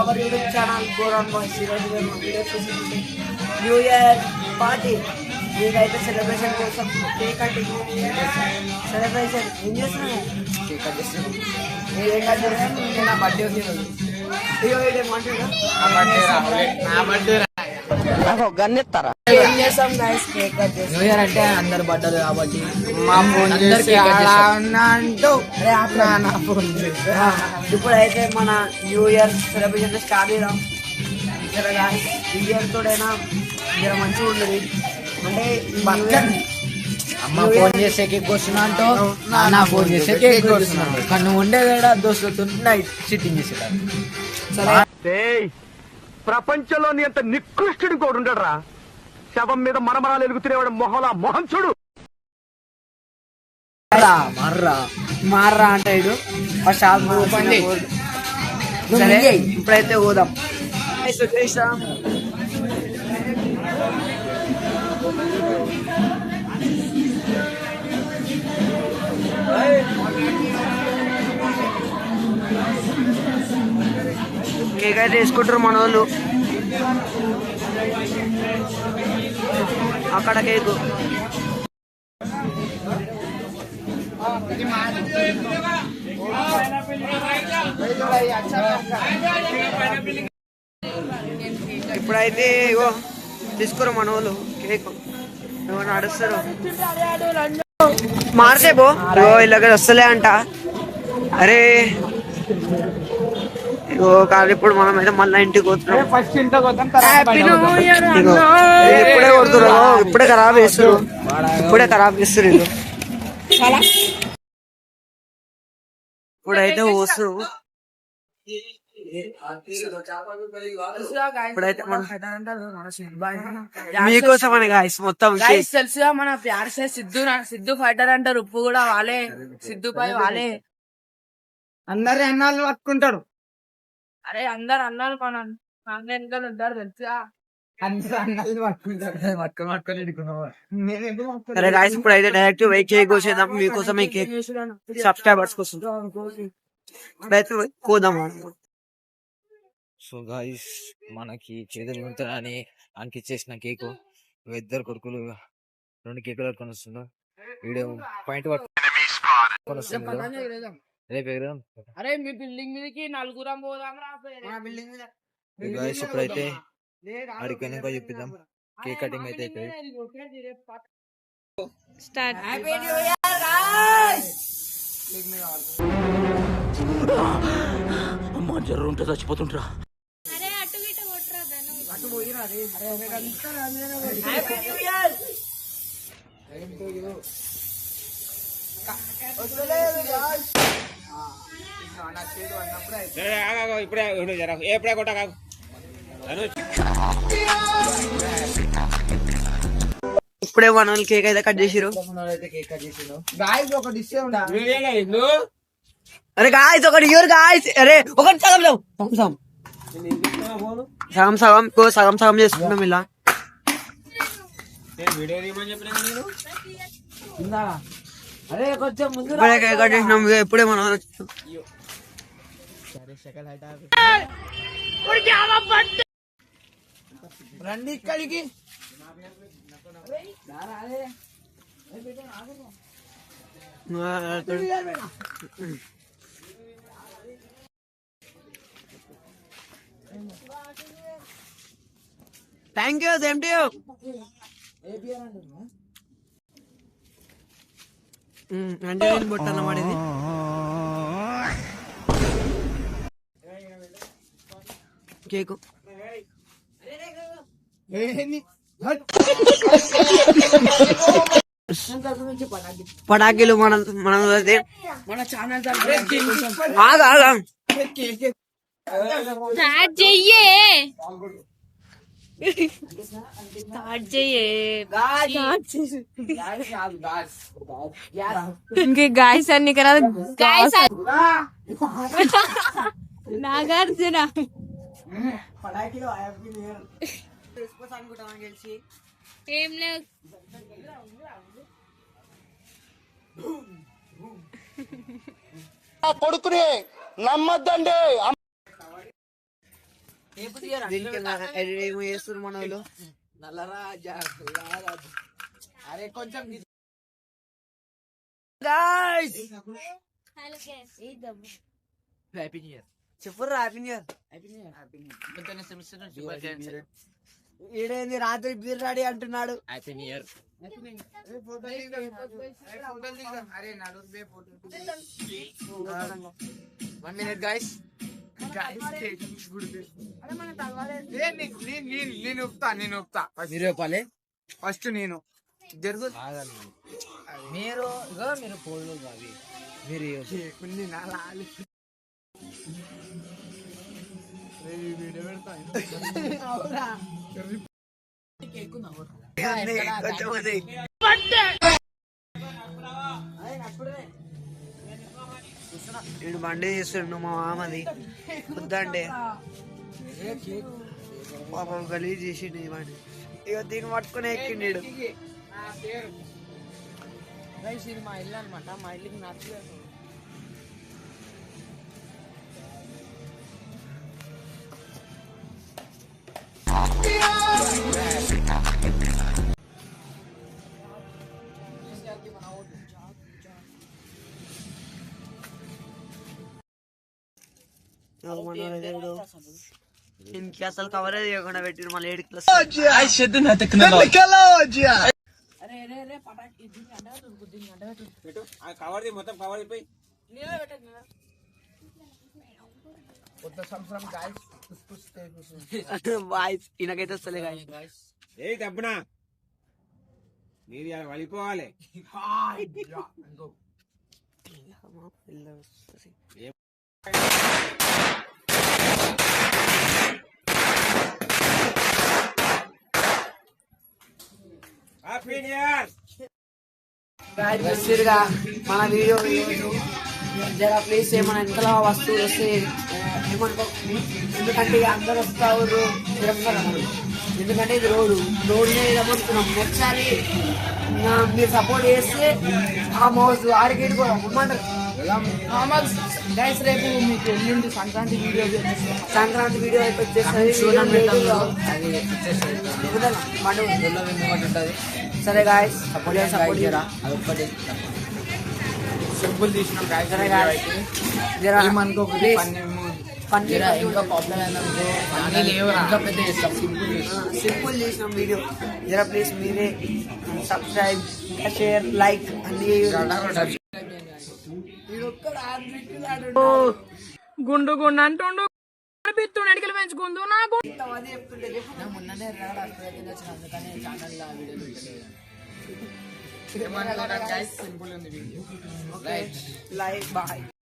Hour YouTube channel గోరాన్ boys. ఈరోజు మేము వీడియోస్ చేసి న్యూ ఇయర్ పార్టీ మీకైతే సెలబ్రేషన్ కోసం కేక్ కటింగ్ సెలబ్రేషన్ ఏం చేస్తున్నాను. కేక్ కట్ చేస్తున్నాను. నా బర్త్డే ఉంది అయ్యో ఏమంటారు నా బర్త్డే గన్నెత్తారా. ఏం చేస్తాం గైస్, కేక్ కట్ చేస్తాం. న్యూ ఇయర్ అంటే అందరు బర్త్డే కాబట్టి మా ఫోన్ ఇప్పుడైతే మన న్యూ ఇయర్ సెలబ్రేషన్ స్టార్ట్ చేద్దాం. ఈ ఇయర్ తోడైనా జర మంచిగా ఉండదు అంటే అమ్మ ఫోన్ చేస్తే కేక్ వస్తున్నా అంటూ నాన్న ఫోన్ చేస్తే కేక్ వస్తున్నాడు. కానీ నువ్వు ఉండేదా దోస్తులతో నైట్ సిట్టింగ్ చేసేదాన్ని. ప్రపంచంలోని అంత నికృష్టుడు కూడా ఉండడరా. శవం మీద మరమరాలు ఎలుగుతున్నవాడు మొహలా మొహం చూడు. మార్రా అంటాడు ఫస్ట్. సరే ఇప్పుడైతే పోదాం. కేక్ అయితే వేసుకుంటారు మన వాళ్ళు. అక్కడ కేకు ఇప్పుడైతే ఇగో తీసుకోరు మన వాళ్ళు కేక్. ఏమన్నా నడుస్తారు మార్చే బో ఇలాగ వస్తలే అంట. అరే కాదు ఇప్పుడు మనం అయితే మళ్ళీ ఇంటికి పోతున్నాం. ఇప్పుడే కొడుతున్నారు, ఇప్పుడే ఖరాబ్ చేస్తారు, ఇప్పుడే ఖరాబ్ చేస్తారు. ఇప్పుడైతే వస్తారు. ఇప్పుడైతే మీకోసం అని గాయస్ మొత్తం తెలుసుగా మన ప్యార్ సే సిద్ధు ఫైటర్ అంటారు. ఉప్పు కూడా వాళ్ళే, సిద్ధు పై వాళ్ళే. అందరు అన్నాళ్ళు పట్టుకుంటారు. అరే అందరు అన్నారు మన వెనకాల ఉంటారు తెలుసుగా. సరే గాయస్ ఇప్పుడైతే డైరెక్ట్ వెయిట్ కేక్ కోసేద్దాం మీకోసం. ఈ కేక్ సబ్స్క్రైబర్స్ కోసం ఇప్పుడైతే కోదాం. సో గాయస్ మనకి చేతులు ఉంటుందని అంకిచ్చేసిన కేకు ఇద్దరు కొడుకులు 2 కేకులు పట్టుకొని వస్తున్నారు. వీడియో పాయింట్ పట్టుకొని వస్తున్నారు. అరే మీ బిల్డింగ్ మీదకి నలుగురం పోదాం రా. గాయస్ ఇప్పుడైతే ఆడికి ఇంకా చూపిద్దాం. కేక్ కటింగ్ అయితే స్టార్ట్. అమ్మ జర్రు ఉంటే చచ్చిపోతుంటరా. ఇప్పుడే కొట్ట ఇప్పుడే మన వాళ్ళు కేక్ అయితే కట్ చేసిరు. అరే గాయస్ ఒకటి ఇవ్వరు గాయస్. అరే ఒకటి సగం సగం సగం చేసుకుంటాం ఇలా. అరే కొంచెం ముందు ఇప్పుడే కేక్ కట్ చేసినాం. ఇప్పుడే మనం రండి ఇక్కడికి. Thank you. Same to you. అంటే బొట్టన్న పడింది. కేకు పటాకీలు మన ఛానల్ इनके गाइस अन्नी करा गाइस नागार्जुन ఏం లేదు కొడుకుని నమ్మద్దండి. దీనికి ఏమో చేస్తున్నారు మన వాళ్ళు. నల్లరాజా నల్లరాజా. అరే కొంచెం హ్యాపీ న్యూ ఇయర్. చెప్పుర్రా హ్యాపీ న్యూ ఇయర్. ఈడేంది రాత్రి బీర్ రెడీ అంటున్నాడు. Happy new year. One minute guys. నేను ఒప్పుతా మీరు చెప్పాలి ఫస్ట్ నేను జరుగు మీరు ఇగో మీరు పోలు అవి మీరు కొన్ని నాలుగు వీడియో పెడతా వీడు బండి చేస్తుండు మా మామది వద్దంటే పాపం గలీజ్ చేసిండు ఈ బండి. ఇక దీన్ని పట్టుకుని ఎక్కిండు. ఇది మా ఇల్లు అనమాట. మా ఇల్లుకి నచ్చలేదు. దీనికి అసలు కవరే చేయకుండా పెట్టిరు మళ్ళీ 8 క్లాస్. అరే అరే అరే పటాకి దీన్ని అంటగట్టు, దీన్ని అంటగట్టు. కవర్ మొత్తం కవర్ అయిపోయి నీళ్ళలో పెట్టకు. కొత్త సంవత్సరం గాయస్. వాయిస్ ఈయనకైతే వస్తలే గాయస్. ఏ దబ్బునా మీరు వలిపోవాలి. Happy new year. వచ్చిరుగా మన వీడియో జర ప్లీజ్ ఏమైనా ఎంతలా వస్తువులు వస్తే ఏమనుకో. ఎందుకంటే ఇక అందరు వస్తారు ఎందుకంటే ఇది రోడ్ మీద ఏమనుకున్నాం. ఒకసారి మీరు సపోర్ట్ చేస్తే ఆ మౌస్ ఆడికి కూడా ఇమ్మంటారు. గైస్ రేపు మీకు ఎల్లుండి సంక్రాంతి వీడియో సంక్రాంతి వీడియో అయితే వచ్చేస్తుంది. సరే గాయస్ సపోర్ట్ చేయరా. అదొక్కటి సింపుల్ తీసినాం సరే గాయస్ జరా ఏమనుకోకూడదు. ఇంకా ప్రాబ్లం ఇంకా పెద్ద చేస్తాం. సింపుల్ చేసినాం వీడియో. జరా ప్లీజ్ మీరే సబ్స్క్రైబ్ షేర్ లైక్ అన్ని గుండు గుండు అంటుండు. పిత్తుడు ఎడికలు పెంచుకుందు నాకు మొన్ననే అందుకని ఛానల్ వీడియో సింపుల్ ఉంది వీడియో. Like bye.